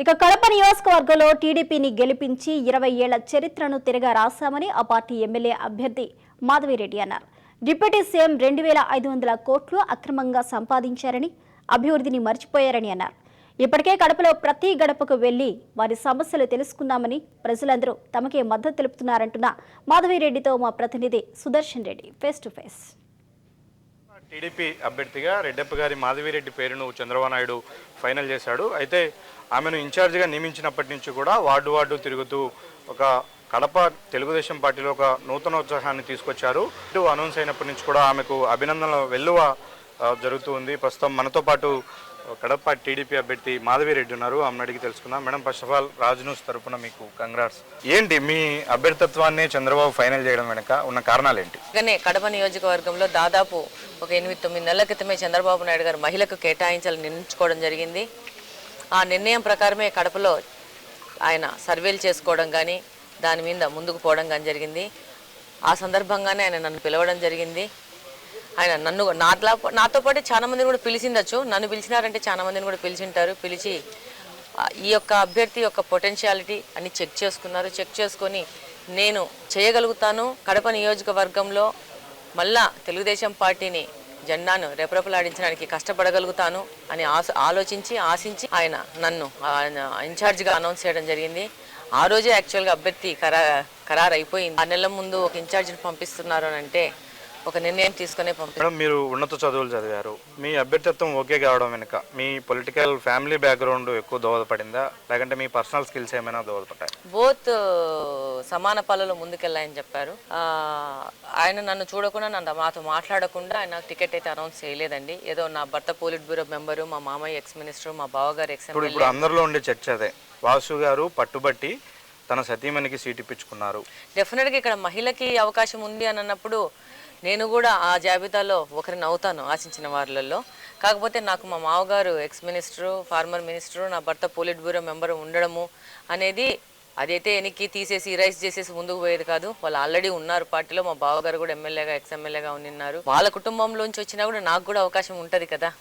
ఇక కడప నియోజకవర్గంలో టీడీపీని గెలిపించి 20 ఏళ్ల చరిత్రను తిరగా రాశామని ఆ పార్టీ ఎమ్మెల్యే అభ్యర్థి మాధవిరెడ్డి అన్నారు. డిప్యూటీ సీఎం 2500 కోట్లు అక్రమంగా సంపాదించారని, అభివృద్ధిని మర్చిపోయారని అన్నారు. ఇప్పటికే కడపలో ప్రతి గడపకు వెళ్లి వారి సమస్యలు తెలుసుకున్నామని, ప్రజలందరూ తమకే మద్దతు తెలుపుతున్నారంటున్న మాధవిరెడ్డితో మా ప్రతినిధి Sudarshan Reddy face to face. TDP అభ్యర్థిగా రెడ్డప్ప గారి మాధవిరెడ్డి పేరును చంద్రబాబు నాయుడు ఫైనల్ చేశాడు. అయితే ఆమెను ఇన్ఛార్జిగా నియమించినప్పటి నుంచి కూడా వార్డు తిరుగుతూ ఒక కడప తెలుగుదేశం పార్టీలో ఒక నూతనోత్సాహాన్ని తీసుకొచ్చారు. ఇటు అనౌన్స్ అయినప్పటి నుంచి కూడా ఆమెకు అభినందనల వెల్లువ జరుగుతూ ఉంది. ప్రస్తుతం మనతో పాటు కడప టీడీపీ అభ్యర్థి మాధవిరెడ్డి ఉన్నారు. ఆమెను అడిగి తెలుసుకుందాం. Madam, first of all Raj news తరఫున మీకు కంగ్రాట్స్. ఏంటి మీ అభ్యర్థిత్వాన్ని చంద్రబాబు ఫైనల్ చేయడం వెనక ఉన్న కారణాలు ఏంటి? కడప నియోజకవర్గంలో దాదాపు ఒక 8-9 నెలల క్రితమే చంద్రబాబు నాయుడు గారు మహిళకు కేటాయించాలని నిర్ణయించుకోవడం జరిగింది. ఆ నిర్ణయం ప్రకారమే కడపలో ఆయన సర్వేలు చేసుకోవడం కానీ దాని మీద ముందుకు పోవడం కానీ జరిగింది. ఆ సందర్భంగానే ఆయన నన్ను పిలవడం జరిగింది. ఆయన నాతో పాటు చాలా మందిని కూడా పిలిచిండొచ్చు. నన్ను పిలిచినారంటే చాలా మందిని కూడా పిలిచింటారు. పిలిచి ఈ యొక్క అభ్యర్థి యొక్క పొటెన్షియాలిటీ అని చెక్ చేసుకున్నారు. చెక్ చేసుకొని నేను చేయగలుగుతాను, కడప నియోజకవర్గంలో మళ్ళా తెలుగుదేశం పార్టీని జెండాను రెపరెపలాడించడానికి కష్టపడగలుగుతాను అని ఆశించి ఆయన నన్ను ఇన్ఛార్జిగా అనౌన్స్ చేయడం జరిగింది. ఆ రోజే యాక్చువల్గా అభ్యర్థి ఖరారు అయిపోయింది. 6 నెలల ముందు ఒక ఇన్ఛార్జిని పంపిస్తున్నారు అని అంటే ఒక నిర్ణయం తీసుకునే మేడం, మీరు ఉన్నత చదువులు చదివారు. మీ అభ్యర్థిత్వం ఓకే కావడం వెనుక మీ పొలిటికల్ ఫ్యామిలీ బ్యాక్గ్రౌండ్ ఎక్కువ దోహదపడిందా, లేకంటే మీ పర్సనల్ స్కిల్స్ ఏమైనా దోహదపడ్డాయి? బోత్ సమాన పాలలో ముందుకెళ్ళాయని చెప్పారు. ఆయన నన్ను చూడకుండా మాతో మాట్లాడకుండా ఆయన టికెట్ అయితే అనౌన్స్ చేయలేదండి. ఏదో నా భర్త పోలిట్ బ్యూరో మెంబరు, మా మామయ్య ఎక్స్ మినిస్టర్, మా బావగారు ఎక్స్ ఎమ్మెల్యే. ఇప్పుడు అందరిలో ఉండే చర్చ అదే, వాసు గారు పట్టుబట్టి తన సతీమణికి సీట్ ఇప్పించుకున్నారు. డెఫినెట్గా ఇక్కడ మహిళకి అవకాశం ఉంది అని అన్నప్పుడు నేను కూడా ఆ జాబితాలో ఒకరిని అవుతాను ఆశించిన వారిలో. కాకపోతే నాకు మా మామగారు ఎక్స్ మినిస్టరు, ఫార్మర్ మినిస్టరు, నా భర్త పోలిట్ బ్యూరో మెంబరు ఉండడము అనేది అదైతే ఎన్నికి తీసేసి రైస్ చేసేసి ముందుకు పోయేది కాదు. వాళ్ళు ఆల్రెడీ ఉన్నారు పార్టీలో. మా బావగారు కూడా ఎమ్మెల్యేగా ఎక్స్ ఎమ్మెల్యేగా ఉన్నారు. వాళ్ళ కుటుంబంలోంచి వచ్చినా కూడా నాకు కూడా అవకాశం ఉంటుంది కదా.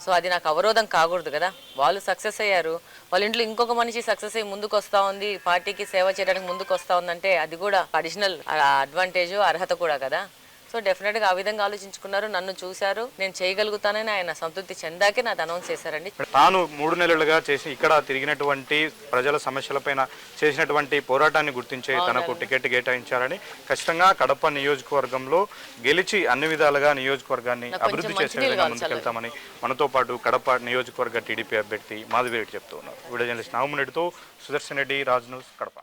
సో అది నాకు అవరోధం కాకూడదు కదా. వాళ్ళు సక్సెస్ అయ్యారు, వాళ్ళ ఇంట్లో ఇంకొక మనిషి సక్సెస్ అయ్యి ముందుకు వస్తూ ఉంది, పార్టీకి సేవ చేయడానికి ముందుకు వస్తూ ఉందంటే అది కూడా అడిషనల్ అడ్వాంటేజ్, అర్హత కూడా కదా. సో డెఫినెట్గా ఆ విధంగా ఆలోచించుకున్నారు, నన్ను చూశారు, నేను చేయగలుగుతానని ఆయన సంతృప్తి చెందాకే నాకు అనౌన్స్ చేశారండి. తాను 3 నెలలుగా చేసి ఇక్కడ తిరిగినటువంటి ప్రజల సమస్యలపైన చేసినటువంటి పోరాటాన్ని గుర్తించే తనకు టికెట్ కేటాయించారని, ఖచ్చితంగా కడప నియోజకవర్గంలో గెలిచి అన్ని విధాలుగా నియోజకవర్గాన్ని అభివృద్ధి చేసే విధంగా ముందుకెళ్తామని మనతో పాటు కడప నియోజకవర్గ టీడీపీ అభ్యర్థి మాధవిరెడ్డి చెప్తూ ఉన్నారు. వీడియో జర్నలిస్ట్ నాగమరెడ్డితో సుదర్శన్ రెడ్డి, రాజ్ న్యూస్, కడప.